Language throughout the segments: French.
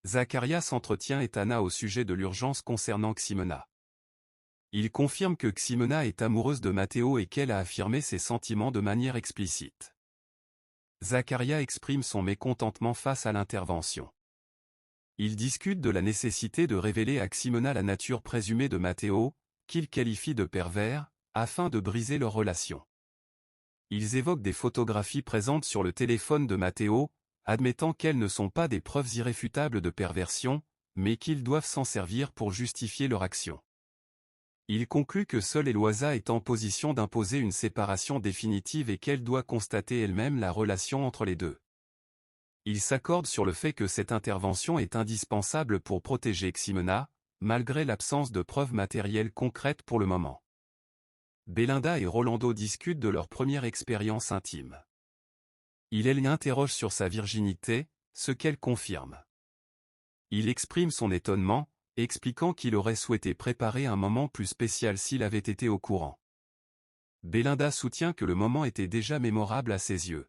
Zacharias entretient Etana au sujet de l'urgence concernant Ximena. Il confirme que Ximena est amoureuse de Matteo et qu'elle a affirmé ses sentiments de manière explicite. Zacharias exprime son mécontentement face à l'intervention. Il discute de la nécessité de révéler à Ximena la nature présumée de Matteo, qu'il qualifie de pervers, afin de briser leur relation. Ils évoquent des photographies présentes sur le téléphone de Matteo, admettant qu'elles ne sont pas des preuves irréfutables de perversion, mais qu'ils doivent s'en servir pour justifier leur action. Il conclut que seule Eloisa est en position d'imposer une séparation définitive et qu'elle doit constater elle-même la relation entre les deux. Il s'accorde sur le fait que cette intervention est indispensable pour protéger Ximena, malgré l'absence de preuves matérielles concrètes pour le moment. Belinda et Rolando discutent de leur première expérience intime. Il l'interroge sur sa virginité, ce qu'elle confirme. Il exprime son étonnement, expliquant qu'il aurait souhaité préparer un moment plus spécial s'il avait été au courant. Belinda soutient que le moment était déjà mémorable à ses yeux.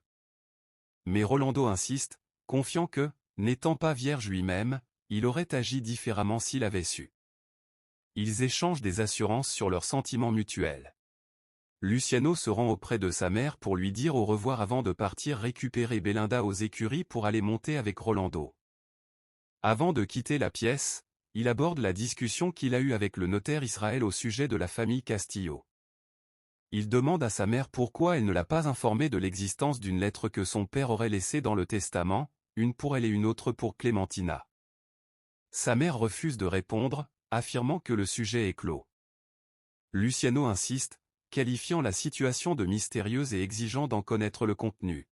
Mais Rolando insiste, confiant que, n'étant pas vierge lui-même, il aurait agi différemment s'il avait su. Ils échangent des assurances sur leurs sentiments mutuels. Luciano se rend auprès de sa mère pour lui dire au revoir avant de partir récupérer Belinda aux écuries pour aller monter avec Rolando. Avant de quitter la pièce, il aborde la discussion qu'il a eue avec le notaire Israël au sujet de la famille Castillo. Il demande à sa mère pourquoi elle ne l'a pas informé de l'existence d'une lettre que son père aurait laissée dans le testament, une pour elle et une autre pour Clémentina. Sa mère refuse de répondre, affirmant que le sujet est clos. Luciano insiste, qualifiant la situation de mystérieuse et exigeant d'en connaître le contenu.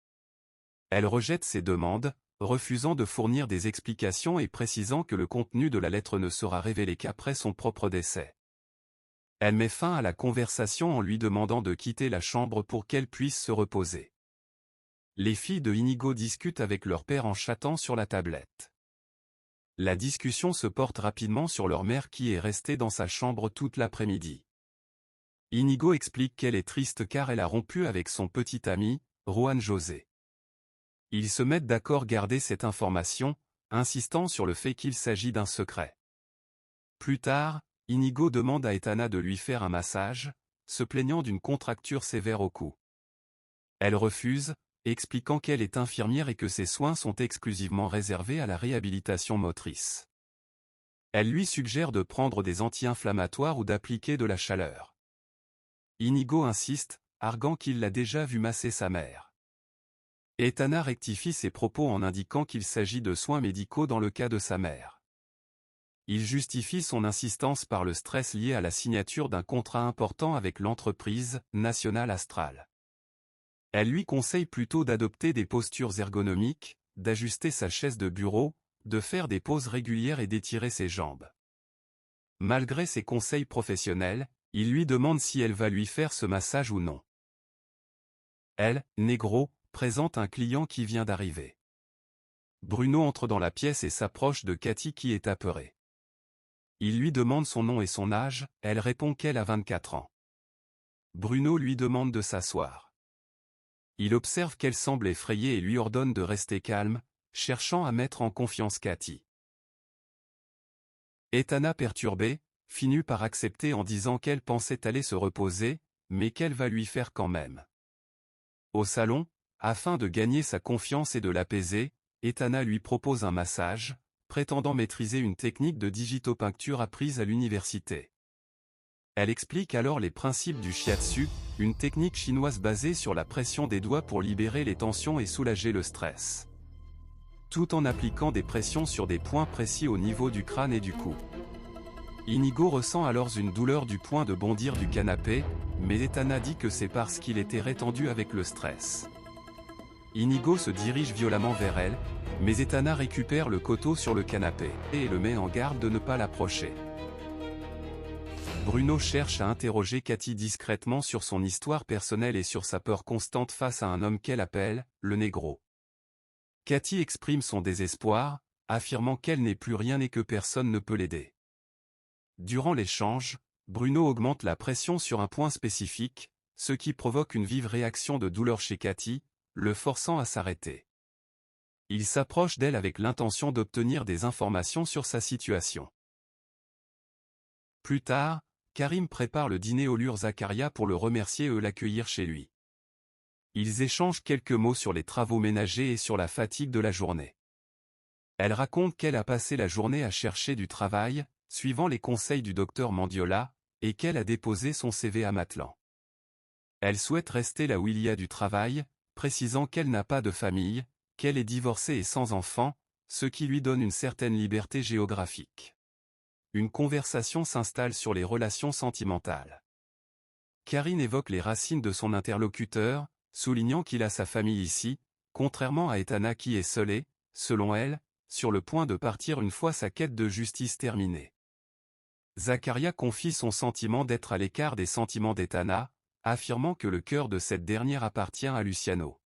Elle rejette ses demandes, refusant de fournir des explications et précisant que le contenu de la lettre ne sera révélé qu'après son propre décès. Elle met fin à la conversation en lui demandant de quitter la chambre pour qu'elle puisse se reposer. Les filles de Inigo discutent avec leur père en chattant sur la tablette. La discussion se porte rapidement sur leur mère qui est restée dans sa chambre toute l'après-midi. Inigo explique qu'elle est triste car elle a rompu avec son petit ami, Juan José. Ils se mettent d'accord garder cette information, insistant sur le fait qu'il s'agit d'un secret. Plus tard, Inigo demande à Etana de lui faire un massage, se plaignant d'une contracture sévère au cou. Elle refuse, expliquant qu'elle est infirmière et que ses soins sont exclusivement réservés à la réhabilitation motrice. Elle lui suggère de prendre des anti-inflammatoires ou d'appliquer de la chaleur. Inigo insiste, arguant qu'il l'a déjà vu masser sa mère. Etana rectifie ses propos en indiquant qu'il s'agit de soins médicaux dans le cas de sa mère. Il justifie son insistance par le stress lié à la signature d'un contrat important avec l'entreprise National Astral. Elle lui conseille plutôt d'adopter des postures ergonomiques, d'ajuster sa chaise de bureau, de faire des pauses régulières et d'étirer ses jambes. Malgré ses conseils professionnels, il lui demande si elle va lui faire ce massage ou non. Elle, Negro, présente un client qui vient d'arriver. Bruno entre dans la pièce et s'approche de Cathy qui est apeurée. Il lui demande son nom et son âge, elle répond qu'elle a 24 ans. Bruno lui demande de s'asseoir. Il observe qu'elle semble effrayée et lui ordonne de rester calme, cherchant à mettre en confiance Cathy. Etana perturbée, finit par accepter en disant qu'elle pensait aller se reposer, mais qu'elle va lui faire quand même. Au salon, afin de gagner sa confiance et de l'apaiser, Etana lui propose un massage, prétendant maîtriser une technique de digitopeinture apprise à l'université. Elle explique alors les principes du shiatsu, une technique chinoise basée sur la pression des doigts pour libérer les tensions et soulager le stress. Tout en appliquant des pressions sur des points précis au niveau du crâne et du cou. Inigo ressent alors une douleur du point de bondir du canapé, mais Etana dit que c'est parce qu'il était rétendu avec le stress. Inigo se dirige violemment vers elle, mais Etana récupère le couteau sur le canapé et le met en garde de ne pas l'approcher. Bruno cherche à interroger Cathy discrètement sur son histoire personnelle et sur sa peur constante face à un homme qu'elle appelle « le négro ». Cathy exprime son désespoir, affirmant qu'elle n'est plus rien et que personne ne peut l'aider. Durant l'échange, Bruno augmente la pression sur un point spécifique, ce qui provoque une vive réaction de douleur chez Cathy, le forçant à s'arrêter. Il s'approche d'elle avec l'intention d'obtenir des informations sur sa situation. Plus tard, Karim prépare le dîner au Lur Zakaria pour le remercier et l'accueillir chez lui. Ils échangent quelques mots sur les travaux ménagers et sur la fatigue de la journée. Elle raconte qu'elle a passé la journée à chercher du travail, suivant les conseils du docteur Mandiola, et qu'elle a déposé son CV à Matelin. Elle souhaite rester là où il y a du travail, précisant qu'elle n'a pas de famille, qu'elle est divorcée et sans enfant, ce qui lui donne une certaine liberté géographique. Une conversation s'installe sur les relations sentimentales. Karine évoque les racines de son interlocuteur, soulignant qu'il a sa famille ici, contrairement à Etana qui est seule, selon elle, sur le point de partir une fois sa quête de justice terminée. Zakaria confie son sentiment d'être à l'écart des sentiments d'Etana, affirmant que le cœur de cette dernière appartient à Luciano.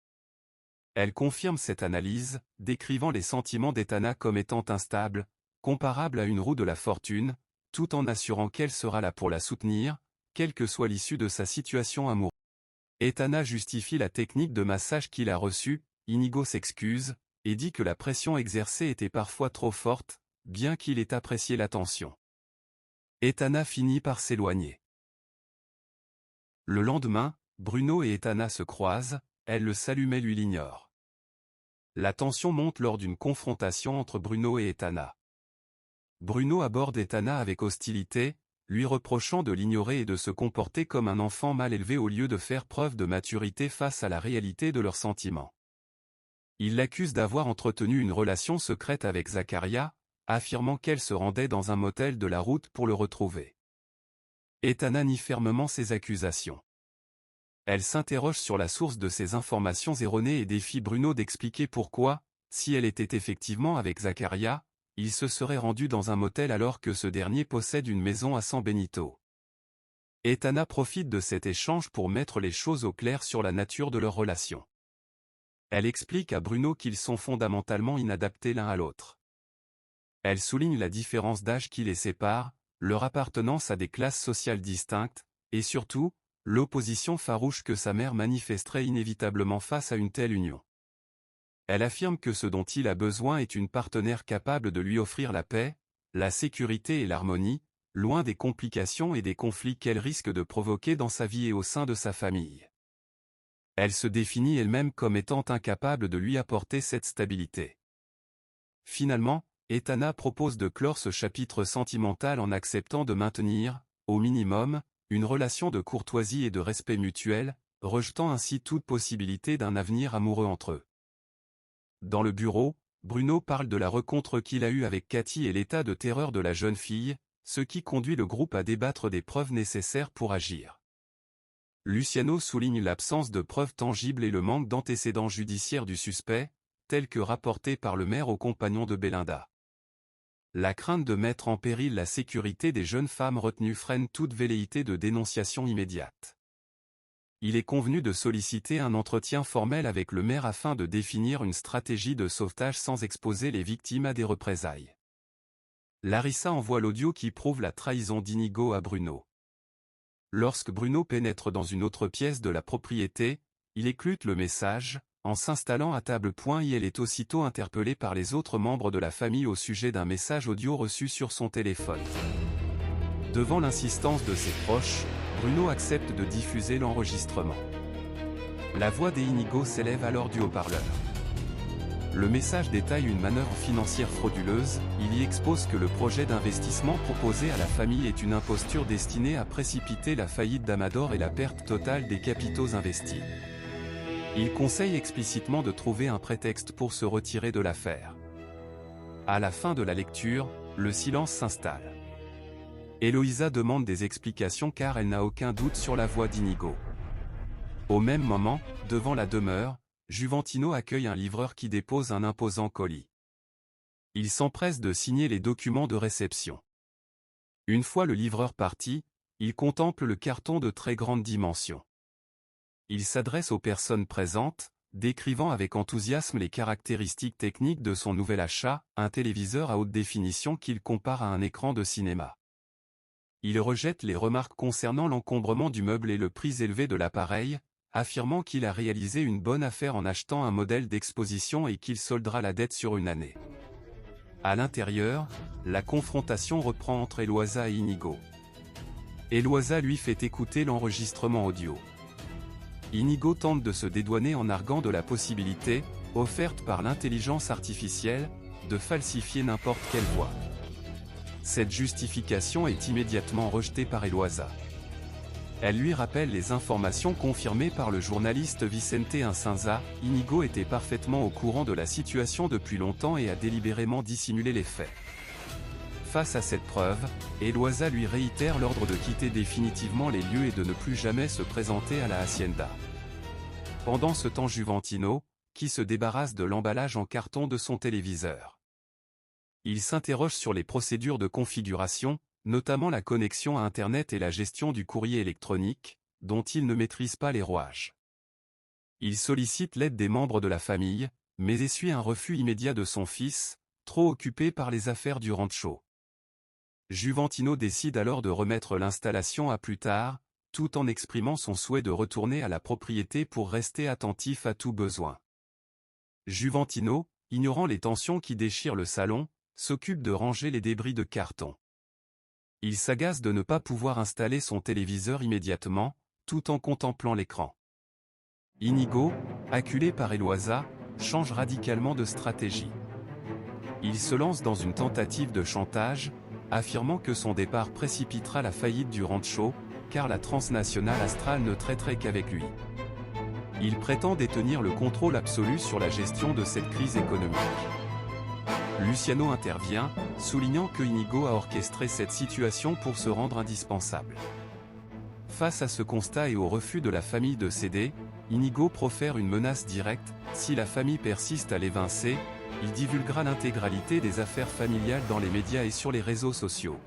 Elle confirme cette analyse, décrivant les sentiments d'Etana comme étant instables, comparables à une roue de la fortune, tout en assurant qu'elle sera là pour la soutenir, quelle que soit l'issue de sa situation amoureuse. Etana justifie la technique de massage qu'il a reçue, Inigo s'excuse, et dit que la pression exercée était parfois trop forte, bien qu'il ait apprécié l'attention. Etana finit par s'éloigner. Le lendemain, Bruno et Etana se croisent, elle le salue mais lui l'ignore. La tension monte lors d'une confrontation entre Bruno et Etana. Bruno aborde Etana avec hostilité, lui reprochant de l'ignorer et de se comporter comme un enfant mal élevé au lieu de faire preuve de maturité face à la réalité de leurs sentiments. Il l'accuse d'avoir entretenu une relation secrète avec Zakaria, affirmant qu'elle se rendait dans un motel de la route pour le retrouver. Etana nie fermement ces accusations. Elle s'interroge sur la source de ces informations erronées et défie Bruno d'expliquer pourquoi, si elle était effectivement avec Zakaria, il se serait rendu dans un motel alors que ce dernier possède une maison à San Benito. Etana profite de cet échange pour mettre les choses au clair sur la nature de leur relation. Elle explique à Bruno qu'ils sont fondamentalement inadaptés l'un à l'autre. Elle souligne la différence d'âge qui les sépare, leur appartenance à des classes sociales distinctes, et surtout, l'opposition farouche que sa mère manifesterait inévitablement face à une telle union. Elle affirme que ce dont il a besoin est une partenaire capable de lui offrir la paix, la sécurité et l'harmonie, loin des complications et des conflits qu'elle risque de provoquer dans sa vie et au sein de sa famille. Elle se définit elle-même comme étant incapable de lui apporter cette stabilité. Finalement, Etana propose de clore ce chapitre sentimental en acceptant de maintenir, au minimum, une relation de courtoisie et de respect mutuel, rejetant ainsi toute possibilité d'un avenir amoureux entre eux. Dans le bureau, Bruno parle de la rencontre qu'il a eue avec Cathy et l'état de terreur de la jeune fille, ce qui conduit le groupe à débattre des preuves nécessaires pour agir. Luciano souligne l'absence de preuves tangibles et le manque d'antécédents judiciaires du suspect, tel que rapporté par le maire aux compagnons de Belinda. La crainte de mettre en péril la sécurité des jeunes femmes retenues freine toute velléité de dénonciation immédiate. Il est convenu de solliciter un entretien formel avec le maire afin de définir une stratégie de sauvetage sans exposer les victimes à des représailles. Larissa envoie l'audio qui prouve la trahison d'Inigo à Bruno. Lorsque Bruno pénètre dans une autre pièce de la propriété, il écoute le message, en s'installant à table point et elle est aussitôt interpellée par les autres membres de la famille au sujet d'un message audio reçu sur son téléphone. Devant l'insistance de ses proches, Bruno accepte de diffuser l'enregistrement. La voix d'Inigo s'élève alors du haut-parleur. Le message détaille une manœuvre financière frauduleuse, il y expose que le projet d'investissement proposé à la famille est une imposture destinée à précipiter la faillite d'Amador et la perte totale des capitaux investis. Il conseille explicitement de trouver un prétexte pour se retirer de l'affaire. À la fin de la lecture, le silence s'installe. Eloïsa demande des explications car elle n'a aucun doute sur la voix d'Inigo. Au même moment, devant la demeure, Juventino accueille un livreur qui dépose un imposant colis. Il s'empresse de signer les documents de réception. Une fois le livreur parti, il contemple le carton de très grande dimension. Il s'adresse aux personnes présentes, décrivant avec enthousiasme les caractéristiques techniques de son nouvel achat, un téléviseur à haute définition qu'il compare à un écran de cinéma. Il rejette les remarques concernant l'encombrement du meuble et le prix élevé de l'appareil, affirmant qu'il a réalisé une bonne affaire en achetant un modèle d'exposition et qu'il soldera la dette sur une année. À l'intérieur, la confrontation reprend entre Eloisa et Inigo. Eloisa lui fait écouter l'enregistrement audio. Inigo tente de se dédouaner en arguant de la possibilité, offerte par l'intelligence artificielle, de falsifier n'importe quelle voix. Cette justification est immédiatement rejetée par Eloisa. Elle lui rappelle les informations confirmées par le journaliste Vicente Incinza. Inigo était parfaitement au courant de la situation depuis longtemps et a délibérément dissimulé les faits. Face à cette preuve, Eloisa lui réitère l'ordre de quitter définitivement les lieux et de ne plus jamais se présenter à la hacienda. Pendant ce temps, Juventino, qui se débarrasse de l'emballage en carton de son téléviseur. Il s'interroge sur les procédures de configuration, notamment la connexion à Internet et la gestion du courrier électronique, dont il ne maîtrise pas les rouages. Il sollicite l'aide des membres de la famille, mais essuie un refus immédiat de son fils, trop occupé par les affaires du rancho. Juventino décide alors de remettre l'installation à plus tard, tout en exprimant son souhait de retourner à la propriété pour rester attentif à tout besoin. Juventino, ignorant les tensions qui déchirent le salon, s'occupe de ranger les débris de carton. Il s'agace de ne pas pouvoir installer son téléviseur immédiatement, tout en contemplant l'écran. Inigo, acculé par Eloisa, change radicalement de stratégie. Il se lance dans une tentative de chantage, affirmant que son départ précipitera la faillite du rancho, car la transnationale Astral ne traiterait qu'avec lui. Il prétend détenir le contrôle absolu sur la gestion de cette crise économique. Luciano intervient, soulignant que Inigo a orchestré cette situation pour se rendre indispensable. Face à ce constat et au refus de la famille de céder, Inigo profère une menace directe: si la famille persiste à l'évincer, il divulguera l'intégralité des affaires familiales dans les médias et sur les réseaux sociaux.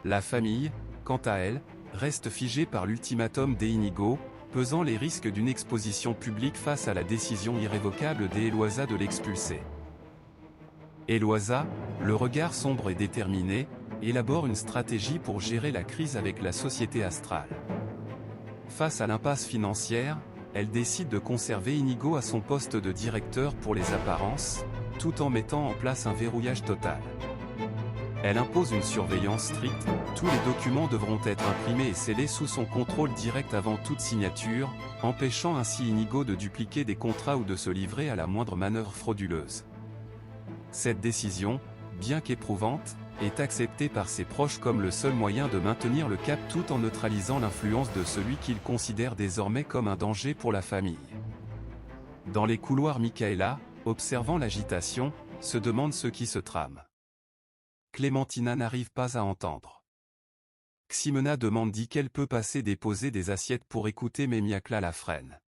La famille, quant à elle, reste figée par l'ultimatum d'Inigo, pesant les risques d'une exposition publique face à la décision irrévocable d'Eloisa de l'expulser. Eloisa, le regard sombre et déterminé, élabore une stratégie pour gérer la crise avec la société Astral. Face à l'impasse financière, elle décide de conserver Inigo à son poste de directeur pour les apparences, tout en mettant en place un verrouillage total. Elle impose une surveillance stricte, tous les documents devront être imprimés et scellés sous son contrôle direct avant toute signature, empêchant ainsi Inigo de dupliquer des contrats ou de se livrer à la moindre manœuvre frauduleuse. Cette décision, bien qu'éprouvante, est acceptée par ses proches comme le seul moyen de maintenir le cap tout en neutralisant l'influence de celui qu'ils considèrent désormais comme un danger pour la famille. Dans les couloirs, Micaela, observant l'agitation, se demande ce qui se trame. Clémentina n'arrive pas à entendre. Ximena dit qu'elle peut passer déposer des assiettes pour écouter, mais Miacla la freine.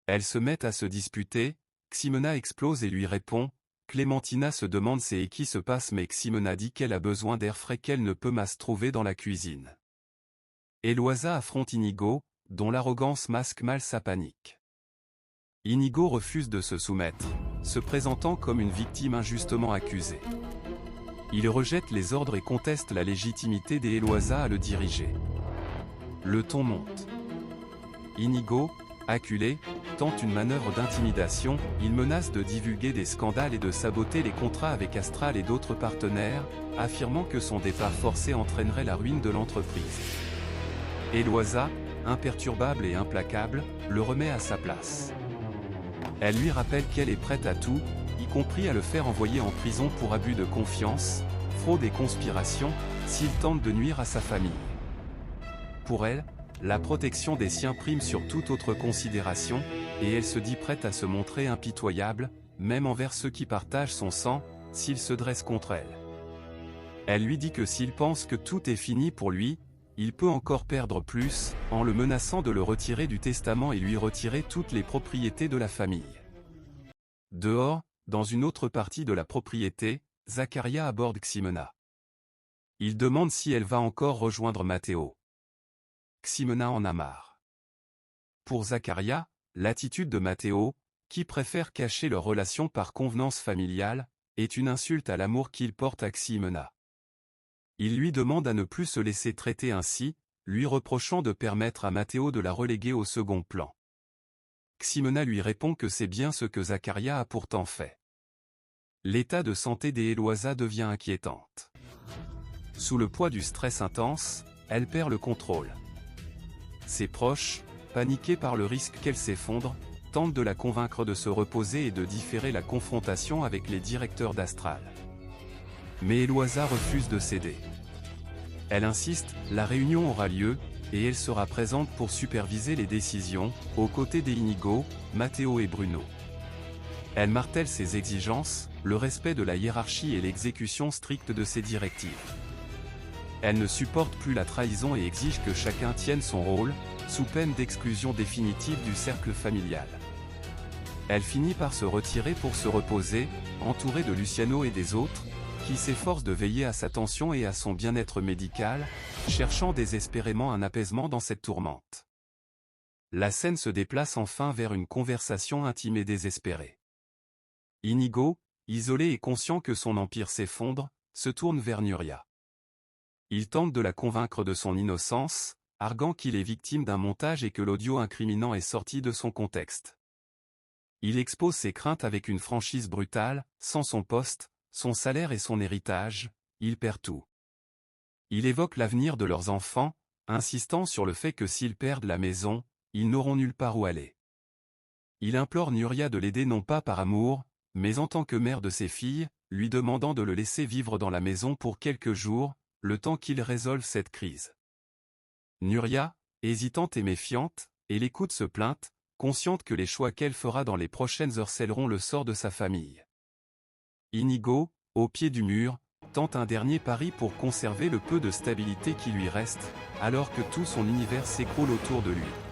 Elles se mettent à se disputer, Ximena explose et lui répond. Clémentina se demande ce qui se passe, mais Ximena dit qu'elle a besoin d'air frais, qu'elle ne peut se trouver dans la cuisine. Eloisa affronte Inigo, dont l'arrogance masque mal sa panique. Inigo refuse de se soumettre, se présentant comme une victime injustement accusée. Il rejette les ordres et conteste la légitimité d'Eloisa à le diriger. Le ton monte. Inigo, acculé, tente une manœuvre d'intimidation. Il menace de divulguer des scandales et de saboter les contrats avec Astral et d'autres partenaires, affirmant que son départ forcé entraînerait la ruine de l'entreprise. Eloisa, imperturbable et implacable, le remet à sa place. Elle lui rappelle qu'elle est prête à tout, y compris à le faire envoyer en prison pour abus de confiance, fraude et conspiration, s'il tente de nuire à sa famille. Pour elle, la protection des siens prime sur toute autre considération, et elle se dit prête à se montrer impitoyable, même envers ceux qui partagent son sang, s'ils se dressent contre elle. Elle lui dit que s'il pense que tout est fini pour lui, il peut encore perdre plus, en le menaçant de le retirer du testament et lui retirer toutes les propriétés de la famille. Dehors, dans une autre partie de la propriété, Zaccaria aborde Ximena. Il demande si elle va encore rejoindre Matteo. Ximena en a marre. Pour Zaccaria, l'attitude de Matteo, qui préfère cacher leur relation par convenance familiale, est une insulte à l'amour qu'il porte à Ximena. Il lui demande à ne plus se laisser traiter ainsi, lui reprochant de permettre à Matteo de la reléguer au second plan. Ximena lui répond que c'est bien ce que Zaccaria a pourtant fait. L'état de santé d'Eloisa devient inquiétante. Sous le poids du stress intense, elle perd le contrôle. Ses proches, paniqués par le risque qu'elle s'effondre, tentent de la convaincre de se reposer et de différer la confrontation avec les directeurs d'Astral. Mais Eloisa refuse de céder. Elle insiste, la réunion aura lieu, et elle sera présente pour superviser les décisions, aux côtés d'Inigo, Matteo et Bruno. Elle martèle ses exigences, le respect de la hiérarchie et l'exécution stricte de ses directives. Elle ne supporte plus la trahison et exige que chacun tienne son rôle, sous peine d'exclusion définitive du cercle familial. Elle finit par se retirer pour se reposer, entourée de Luciano et des autres, qui s'efforcent de veiller à sa tension et à son bien-être médical, cherchant désespérément un apaisement dans cette tourmente. La scène se déplace enfin vers une conversation intime et désespérée. Inigo, isolé et conscient que son empire s'effondre, se tourne vers Nuria. Il tente de la convaincre de son innocence, arguant qu'il est victime d'un montage et que l'audio incriminant est sorti de son contexte. Il expose ses craintes avec une franchise brutale, sans son poste, son salaire et son héritage, il perd tout. Il évoque l'avenir de leurs enfants, insistant sur le fait que s'ils perdent la maison, ils n'auront nulle part où aller. Il implore Nuria de l'aider non pas par amour, mais en tant que mère de ses filles, lui demandant de le laisser vivre dans la maison pour quelques jours, le temps qu'il résolve cette crise. Nuria, hésitante et méfiante, et l'écoute se plainte, consciente que les choix qu'elle fera dans les prochaines heures scelleront le sort de sa famille. Inigo, au pied du mur, tente un dernier pari pour conserver le peu de stabilité qui lui reste, alors que tout son univers s'écroule autour de lui.